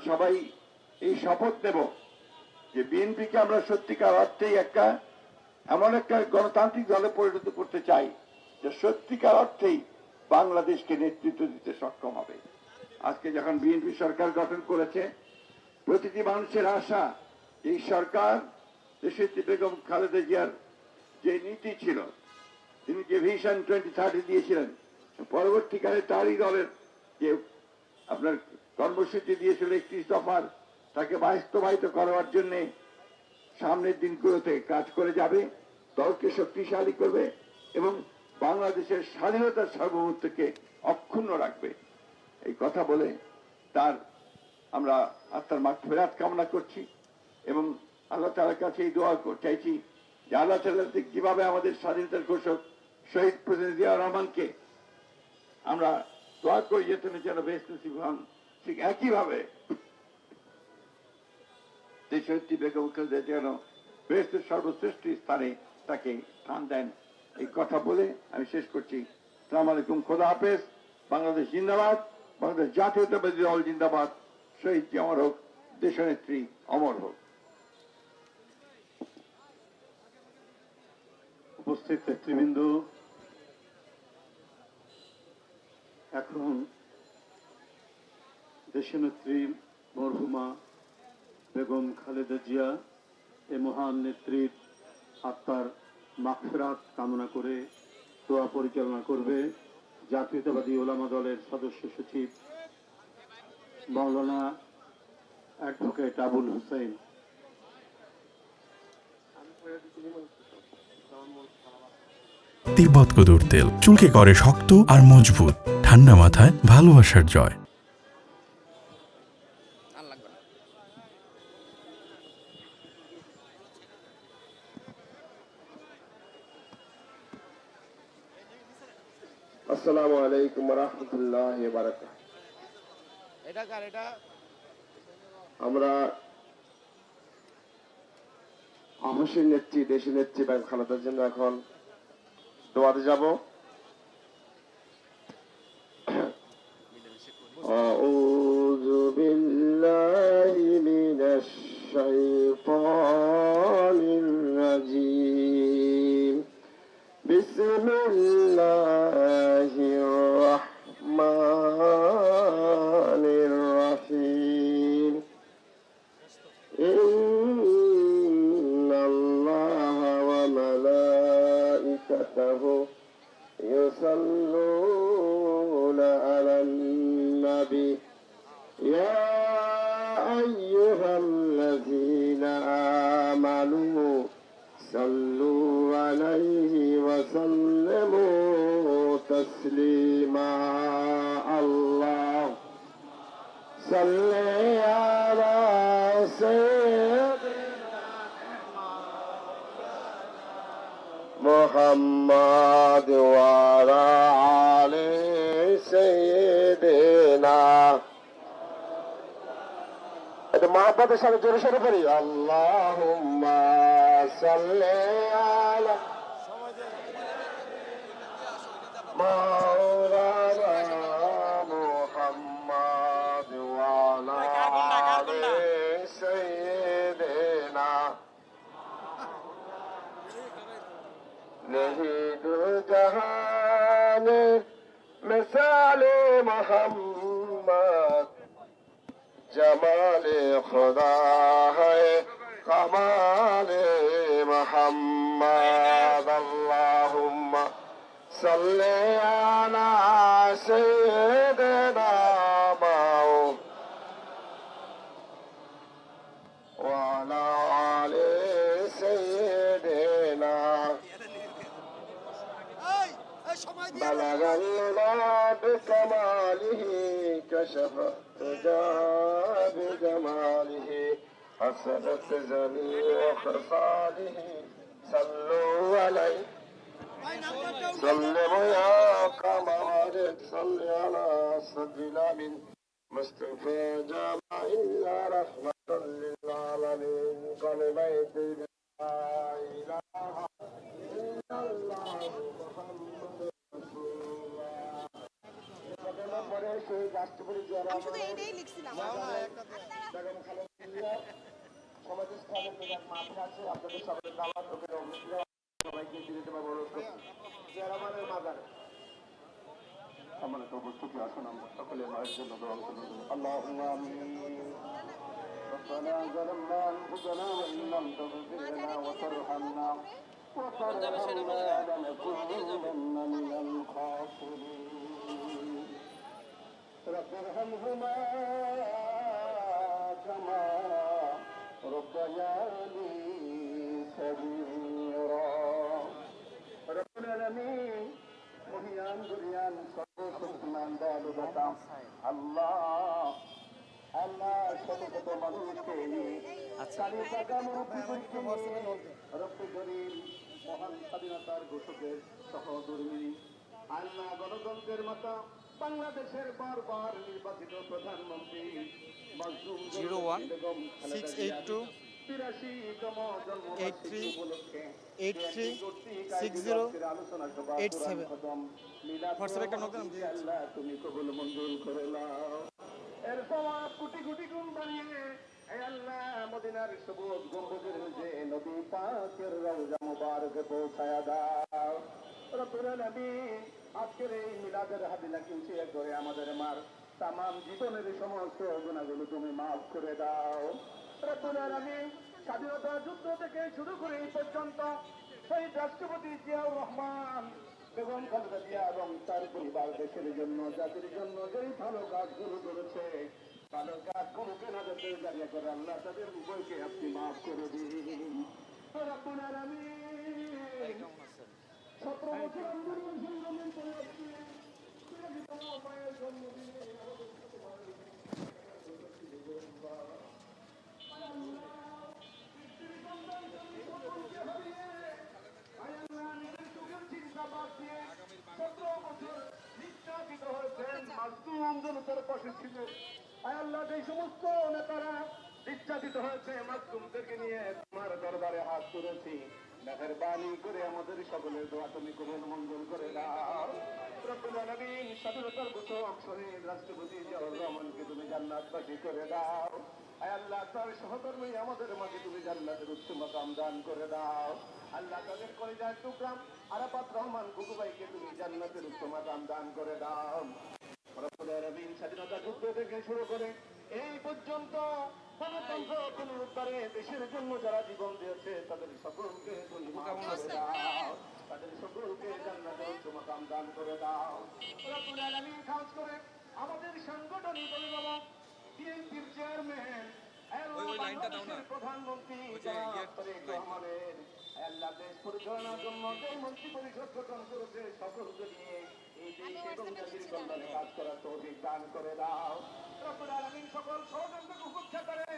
সবাই এই শপথ নেব যে বিএনপিকে আমরা সত্যিকার অর্থেই এমন একটা গণতান্ত্রিক দলে পরিণত করতে চাই যে সত্যিকার অর্থেই বাংলাদেশকে নেতৃত্ব দিতে সক্ষম হবে। আজকে যখন বিএনপি সরকার গঠন করেছে, প্রতিটি মানুষের আশা এই সরকার দেশনেত্রী বেগম খালেদা জিয়ার যে নীতি ছিল, তিনি যে ভিশন 2030 দিয়েছিলেন, পরবর্তীকালে তারই দলের যে আপনার কর্মসূচি দিয়েছিল 31 দফার, তাকে বাস্তবায়িত করার জন্য সামনের দিনগুলোতে কাজ করে যাবে, দলকে শক্তিশালী করবে এবং বাংলাদেশের স্বাধীনতার সার্বভৌমত্বকে অক্ষুণ্ণ রাখবে। এই কথা বলে তার আমরা আত্মার মাগফিরাত কামনা করছি এবং আল্লাহ তাআলার কাছে এই দোয়া চাইছি যে আল্লাহ তাআলা কিভাবে আমাদের স্বাধীনতার ঘোষক শহীদ প্রেসিডেন্ট জিয়াউর রহমানকে আমরা দোয়া করি যে তিনি যেন বেহেশত নসিব হন, ঠিক একইভাবে দেশনেত্রী বেগম খালেদা যেন বেহেশতের সর্বশ্রেষ্ঠ স্থানে তাকে স্থান দেন। এই কথা বলে আমি শেষ করছি। আসসালামু আলাইকুম, খোদা হাফেজ। বাংলাদেশ জিন্দাবাদ, বাংলাদেশ জাতীয়তাবাদী দল জিন্দাবাদ, শহীদ অমর হোক, দেশনেত্রী অমর হোক। উপস্থিত নেতৃবৃন্দ, এখন দেশনেত্রী মরহুমা বেগম খালেদা জিয়া এ মহান নেত্রীর আত্মার মাগফিরাত কামনা করে দোয়া পরিচালনা করবে জাতীয়তাবাদী ওলামা দলের সদস্য সচিব মাওলানা অ্যাডভোকেট আবুল হুসাইন। তিব্বত কদুর তেল চুলকে করে শক্ত আর মজবুত, ঠান্ডা মাথায় ভালোবাসার জয়। আসসালামু আলাইকুম ওয়া রাহমাতুল্লাহি ওয়া বারাকাতুহু। আমরা আহসের নেত্রী দেশনেত্রী বেগম খালেদার জন্য এখন দোয়াতে যাব। আউযু বিল্লাহি মিনাশ শাইতানির রাজীম। বিসমিল্লাহির রাহমানির রাহিম। ইন্নাল্লাহা ওয়া মালাইকাতাহু ইউসাল্লুনা আলান নাবী ইয়া আইয়ুহাল্লাযীনা আমানু সাল্লু আলাইহি ওয়া সাল্লিমু তাসলিমা। আল্লাহ সাল্লি আলা সাইয়্যিদিনা মুহাম্মাদ ওয়া আলা আলি সাইয়্যিদিনা। এটা মহব্বতের সাথে জোরে সোরে পড়ি। আল্লাহুম্মা সাল্লি আলা মাওলানা মুহাম্মাদ ওয়া আলা আলি সাইয়্যিদিনা। নহিদুল জাহানে মিসালে মুহাম্মদ जमाले खुदा है कमाले मोहम्मद। अल्लाहुम्मा सल्ले अला सय्यिदिना व अला आलि सय्यिदिना। بلغ العلا بكماله كشف الدجى بجماله حسنت جميع خصاله صلوا عليه سلموا يا قمر صل على سيدنا من مصطفى جامع إلا رحمة للعالمين قال بيت لا إله إلا الله محمد রাষ্ট্রপতি খালেদা জিয়া সমাধিস্থলের যে এক মাঠে আছে, আপনাদের সবাই দাওয়াত ওখানে সবাইকে দিতে পারবো অনুরোধ করছি। জিয়া রহমানের মাজারে। সম্মানিত উপস্থিতি, আসুন আমরা সকলে মায়ের জন্য দোয়া করব। اللهم آمين. ربنا ظلمنا أنفسنا وإن لم تغفر لنا وترحمنا لنكونن من الخاسرين. رب ارحمهما كما ربياني صغيرا. رب العالمين মহিয়ান দুনিয়ান সর্বশক্তিমান দয়ালু দাতা আল্লাহ, আল্লাহ শত শত মানুষকে রব্বে জলিল মহান স্বাধীনতার ঘোষকের সহধর্মী আল্লাহ, গণতন্ত্রের মাতা বাংলাদেশের বারবার নির্বাচিত প্রধানমন্ত্রী মজলুম বেগম খালেদা জিয়ার 82তম জন্মবার্ষিকী উপলক্ষে 836087 আল্লাহ তুমি কবুল মঞ্জুর করে নাও। এর সওয়াব কোটি কোটি গুণ বাড়িয়ে এই আল্লাহ মদিনার সবুজ গম্বুজের যে নবী পাকের রওজা মুবারকে পৌঁছায়া দাও। রব্বুল আলামিন আজকের এই মিলাদের হাদিলা কিনছি করে আমাদের মার তামাম জীবনের সমস্ত গুনাহগুলো তুমি মাফ করে দাও। রব্বুল আলামিন স্বাধীনতা যুদ্ধ থেকে শুরু করে এই পর্যন্ত শহীদ রাষ্ট্রপতি জিয়াউর রহমান বেগম খালেদা জিয়া এবং তার পরিবার দেশের জন্য জাতির জন্য যেই ভালো কাজগুলো করেছে, ভালো কাজগুলোকে নজরে দাঁড়িয়ে করে আল্লাহ তাদের উভয়কে আপনি মাফ করে দিন। রব্বুল আলামিন 17 বছর আন্দোলন সংগ্রামের পরে আজকে মায়ের জন্মদিনে সমস্ত নেতারা নির্যাতিত হয়েছে, মাসুমদেরকে নিয়ে তোমার দরবারে হাত তুলেছি, মেহেরবানি করে আমাদের সকলের দোয়া তুমি কবুল মঞ্জুর করে দাও। রব্বুল আলামিন স্বাধীনতার ঘোষক শহীদ রাষ্ট্রপতি জিয়াউর রহমানকে তুমি জান্নাতবাসী করে দাও। আয় আল্লাহ, তার সহকর্মী আমাদের মাঝে তুমি জান্নাতের উচ্চ মাকাম দান করে দাও। আল্লাহ, তাদের কলিজার টুকরা আরাফাত রহমান গুগু ভাইকে তুমি জান্নাতের উচ্চ মাকাম দান করে দাও। রব্বুল আলামিন স্বাধীনতা যুদ্ধ থেকে শুরু করে এই পর্যন্ত গণতন্ত্র পুনরুদ্ধারে দেশের জন্য যারা জীবন দিয়েছে তাদের সকলকে তুমি মাফ করে দাও, তাদের সকলকে জান্নাতের উচ্চ মাকাম দান করে দাও। রব্বুল আলামিন খাস করে আমাদের সাংগঠনিক অভিভাবক বিএনপির চেয়ারম্যান বাংলাদেশের প্রধানমন্ত্রী তারেক রহমানের আল্লাহ দেশ পরিচালনার জন্য যে মন্ত্রী পরিষদ গঠন করেছে সকলকে নিয়ে এই দেশ এবং জাতির কল্যাণে কাজ করার তৌফিক দান করে দাও। রব্বুল আলামিন সকল ষড়যন্ত্রকে উপেক্ষা করে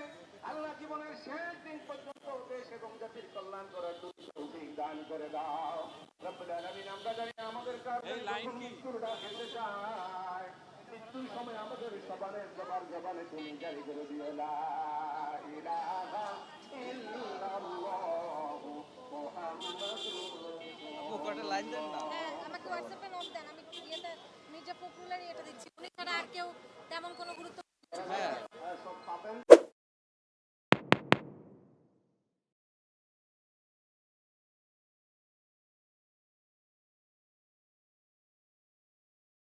আল্লাহ জীবনের শেষ দিন পর্যন্ত দেশ এবং জাতির কল্যাণ করার তৌফিক দান করে দাও। রব্বুল আলামিন আমরা জানি আমাদের কাছে মৃত্যুর ডাক এসে যায়, মৃত্যুর সময় আমাদের সবানের জবানে তুমি জারি করে দিও লা ইলাহা ইল্লাল্লাহু মুহাম্মাদুর রাসূলুল্লাহ। হ্যাঁ, আমাকে হোয়াটসঅ্যাপে নোট দেন, আমি ইয়েতে মির্জা পপুলার এটা দিচ্ছি। উনি ছাড়া আর কেউ তেমন কোনো গুরুত্ব